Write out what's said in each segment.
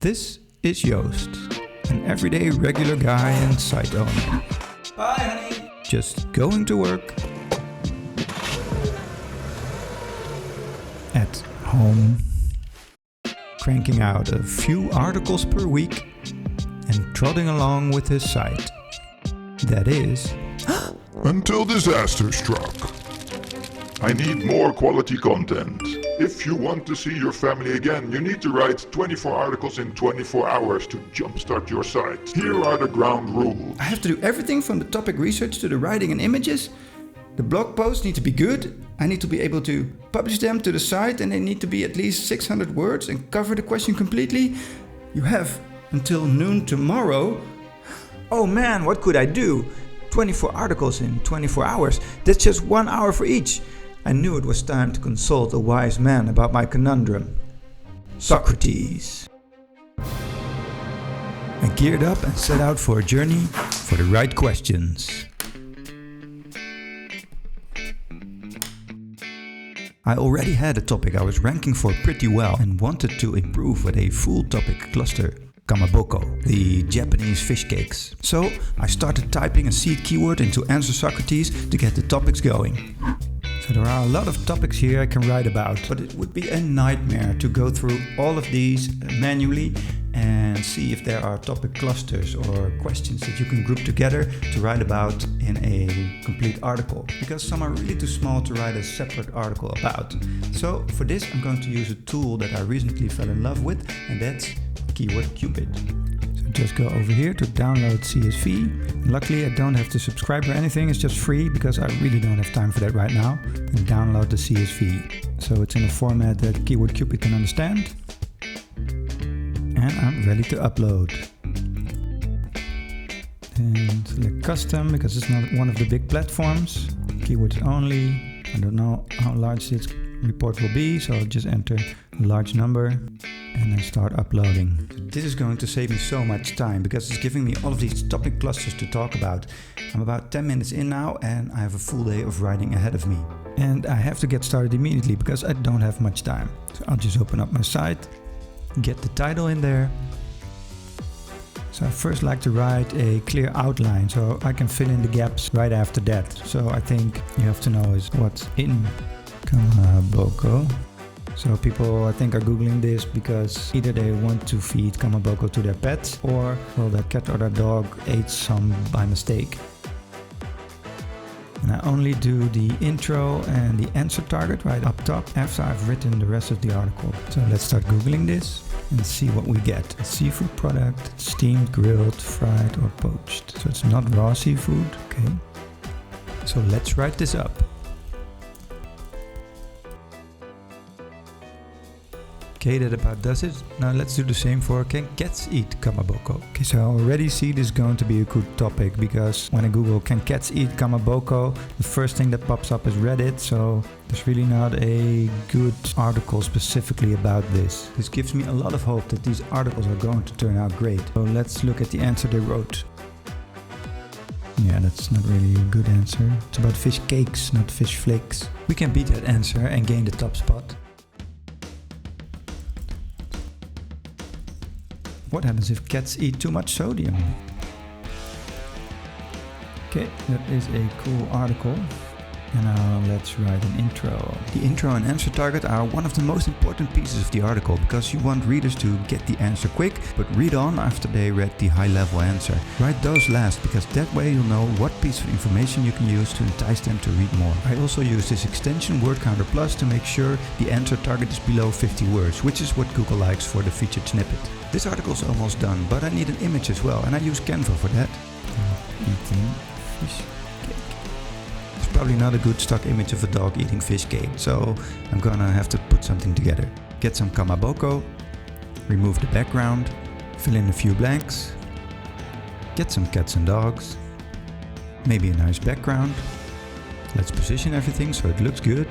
This is Joost, an everyday regular guy and site owner. Bye, honey. Just going to work, at home, cranking out a few articles per week and trotting along with his site. That is, Until disaster struck. I need more quality content. If you want to see your family again, you need to write 24 articles in 24 hours to jumpstart your site. Here are the ground rules. I have to do everything from the topic research to the writing and images. The blog posts need to be good. I need to be able to publish them to the site, and they need to be at least 600 words and cover the question completely. You have until noon tomorrow. oh man, what could I do? 24 articles in 24 hours, that's just 1 hour for each. I knew it was time to consult a wise man about my conundrum. Socrates. I geared up and set out for a journey for the right questions. I already had a topic I was ranking for pretty well and wanted to improve with a full topic cluster. Kamaboko, the Japanese fish cakes. So I started typing a seed keyword into Answer Socrates to get the topics going. So there are a lot of topics here I can write about, but it would be a nightmare to go through all of these manually and see if there are topic clusters or questions that you can group together to write about in a complete article, because some are really too small to write a separate article about. So for this I'm going to use a tool that I recently fell in love with, and that's Keyword Cupid. So just go over here to download CSV. Luckily I don't have to subscribe or anything, it's just free because I really don't have time for that right now. And download the CSV. So it's in a format that Keyword Cupid can understand. And I'm ready to upload. And select custom because it's not one of the big platforms. Keywords only. I don't know how large this report will be, so I'll just enter a large number and then start uploading. This is going to save me so much time because it's giving me all of these topic clusters to talk about. I'm about 10 minutes in now and I have a full day of writing ahead of me. And I have to get started immediately because I don't have much time. So I'll just open up my site, get the title in there. So I first like to write a clear outline so I can fill in the gaps right after that. So I think you have to know is what's in Kamaboko. So people I think are googling this because either they want to feed Kamaboko to their pets, or well, their cat or their dog ate some by mistake. And I only do the intro and the answer target right up top after I've written the rest of the article. So let's start googling this and see what we get. A seafood product, steamed, grilled, fried or poached. So it's not raw seafood, okay. So let's write this up. Okay, that about does it. Now let's do the same for can cats eat Kamaboko? Okay, so I already see this is going to be a good topic because when I Google can cats eat Kamaboko, the first thing that pops up is Reddit, so there's really not a good article specifically about this. This gives me a lot of hope that these articles are going to turn out great. So let's look at the answer they wrote. Yeah, that's not really a good answer. It's about fish cakes, not fish flakes. We can beat that answer and gain the top spot. What happens if cats eat too much sodium? Okay, that is a cool article. And now let's write an intro. The intro and answer target are one of the most important pieces of the article because you want readers to get the answer quick, but read on after they read the high-level answer. Write those last because that way you'll know what piece of information you can use to entice them to read more. I also use this extension Word Counter Plus to make sure the answer target is below 50 words, which is what Google likes for the featured snippet. This article is almost done, but I need an image as well, and I use Canva for that. Eating fish cake. It's probably not a good stock image of a dog eating fish cake, so I'm gonna have to put something together. Get some Kamaboko, remove the background, fill in a few blanks, get some cats and dogs, maybe a nice background. Let's position everything so it looks good.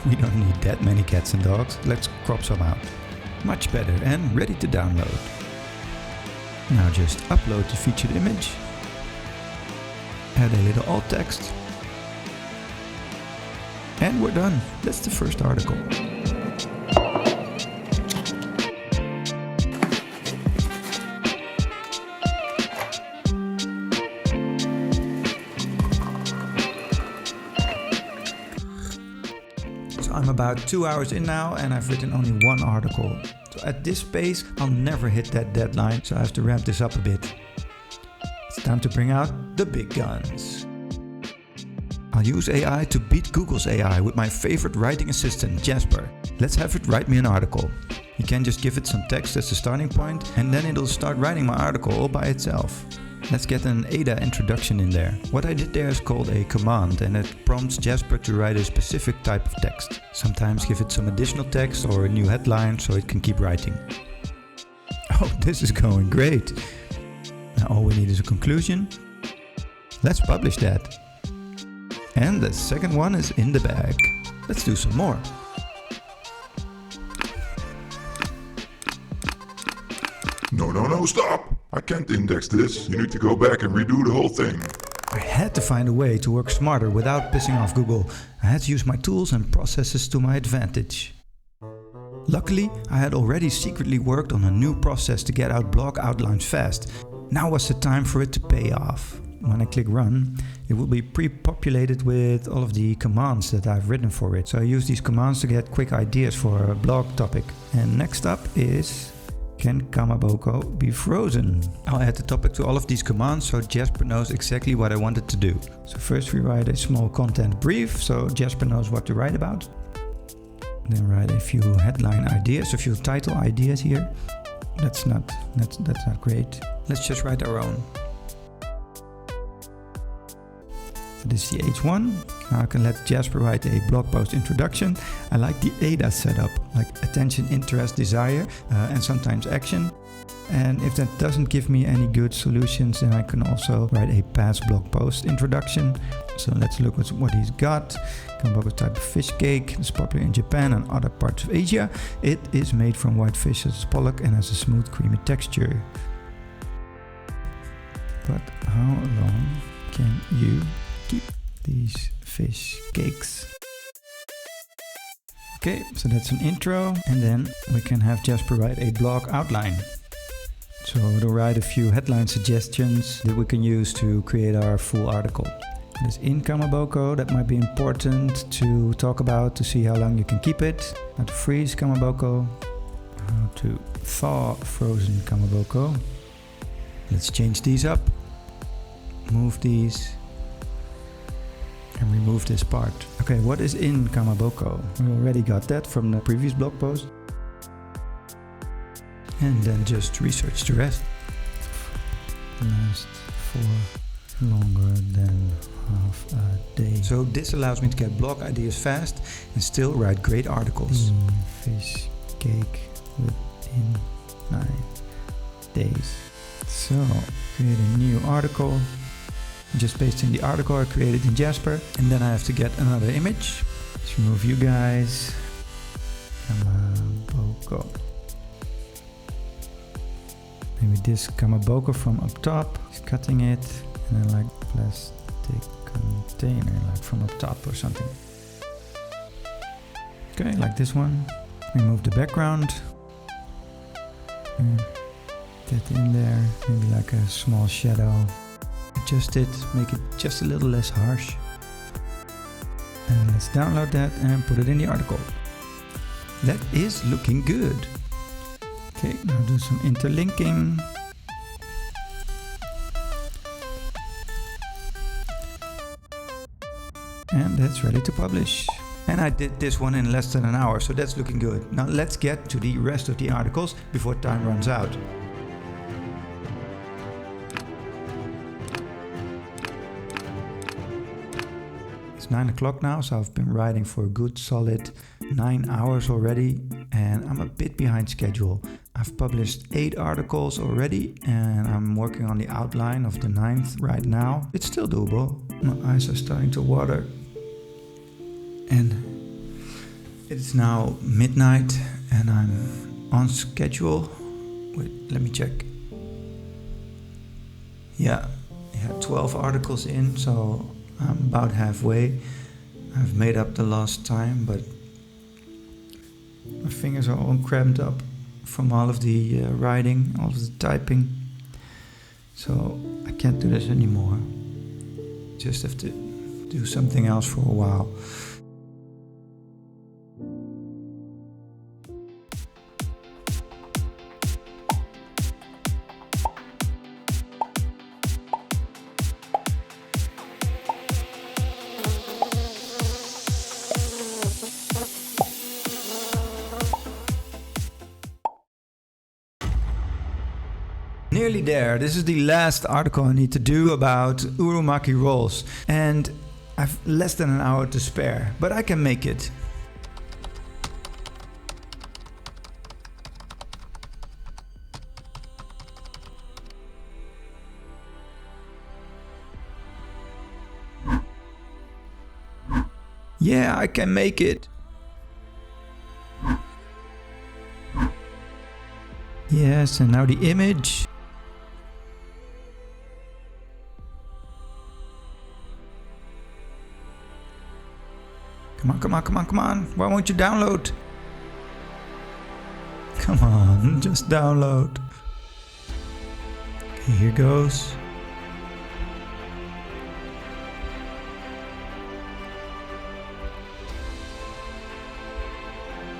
We don't need that many cats and dogs, let's crop some out. Much better and ready to download. Now just upload the featured image, add a little alt text, And we're done. That's the first article. So I'm about 2 hours in now and I've written only one article. So at this pace, I'll never hit that deadline, so I have to ramp this up a bit. It's time to bring out the big guns. I'll use AI to beat Google's AI with my favorite writing assistant, Jasper. Let's have it write me an article. You can just give it some text as a starting point and then it'll start writing my article all by itself. Let's get an Ada introduction in there. What I did there is called a command and it prompts Jasper to write a specific type of text. Sometimes give it some additional text or a new headline so it can keep writing. Oh, this is going great. Now all we need is a conclusion. Let's publish that. And the second one is in the bag. Let's do some more. No, stop! I can't index this. You need to go back and redo the whole thing. I had to find a way to work smarter without pissing off Google. I had to use my tools and processes to my advantage. Luckily, I had already secretly worked on a new process to get out blog outlines fast. Now was the time for it to pay off. When I click run, it will be pre-populated with all of the commands that I've written for it. So I use these commands to get quick ideas for a blog topic. And next up is, can Kamaboko be frozen? I'll add the topic to all of these commands so Jasper knows exactly what I wanted to do. So first we write a small content brief so Jasper knows what to write about. Then write a few headline ideas, a few title ideas here. That's not great. Let's just write our own. This is the H1. Now I can let Jasper write a blog post introduction. I like the ADA setup, like attention, interest, desire, and sometimes action. And if that doesn't give me any good solutions, then I can also write a past blog post introduction. So let's look at what he's got. Kamaboko type of fish cake. It's popular in Japan and other parts of Asia. It is made from white fish as pollock and has a smooth, creamy texture. But how long can you keep these fish cakes? Okay, so that's an intro, and then we can have Jasper write a blog outline. So to write a few headline suggestions that we can use to create our full article. This in Kamaboko, that might be important to talk about to see how long you can keep it. How to freeze Kamaboko, how to thaw frozen Kamaboko. Let's change these up, move these, and remove this part. Okay, what is in Kamaboko? We already got that from the previous blog post. And then just research the rest. Last for longer than half a day. So this allows me to get blog ideas fast and still write great articles. Fish cake within 9 days. So create a new article. Just paste in the article I created in Jasper, and then I have to get another image. Let's remove you guys. Kamaboko. Maybe this Kamaboko from up top. Just cutting it, and then like plastic container, like from up top or something. Okay, like this one. Remove the background. Get in there, maybe like a small shadow. Adjust it, make it just a little less harsh. And let's download that and put it in the article. That is looking good. Okay, now do some interlinking. And that's ready to publish. And I did this one in less than an hour, so that's looking good. Now let's get to the rest of the articles before time runs out. It's 9 o'clock now, so I've been writing for a good solid 9 hours already, and I'm a bit behind schedule. I've published 8 articles already, and I'm working on the outline of the 9th right now. It's still doable. My eyes are starting to water. And it's now midnight, and I'm on schedule. Wait, let me check. Yeah, 12 articles in, so I'm about halfway. I've made up the lost time, but my fingers are all cramped up from all of the writing, all of the typing. So I can't do this anymore. Just have to do something else for a while. Nearly there. This is the last article I need to do about Urumaki rolls, and I've less than an hour to spare, but I can make it. Yeah, I can make it. Yes, and now the image. Come on, come on, come on, come on. Why won't you download? Come on, just download. Okay, here goes.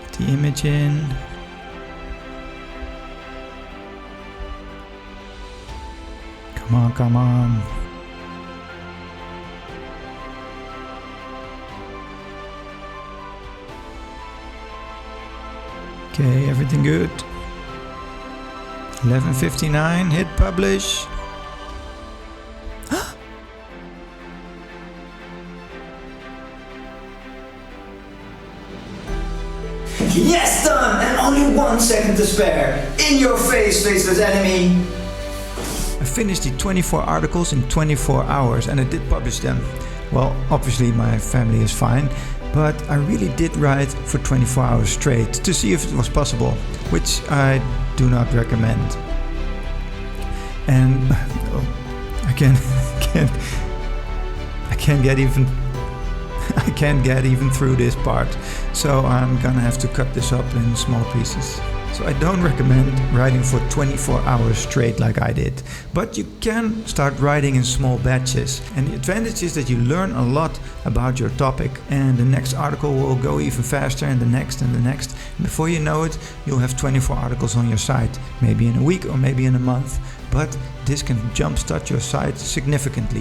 Put the image in. Come on, come on. Okay, everything good. 11:59, hit publish. Yes, done! And only 1 second to spare. In your face, faceless enemy. I finished the 24 articles in 24 hours and I did publish them. Well, obviously my family is fine, but I really did write for 24 hours straight to see if it was possible, which I do not recommend. And I can't get even through this part, so I'm gonna have to cut this up in small pieces. So I don't recommend writing for 24 hours straight like I did, but you can start writing in small batches. And the advantage is that you learn a lot about your topic, and the next article will go even faster, and the next and the next. And before you know it, you'll have 24 articles on your site, maybe in a week or maybe in a month, but this can jumpstart your site significantly.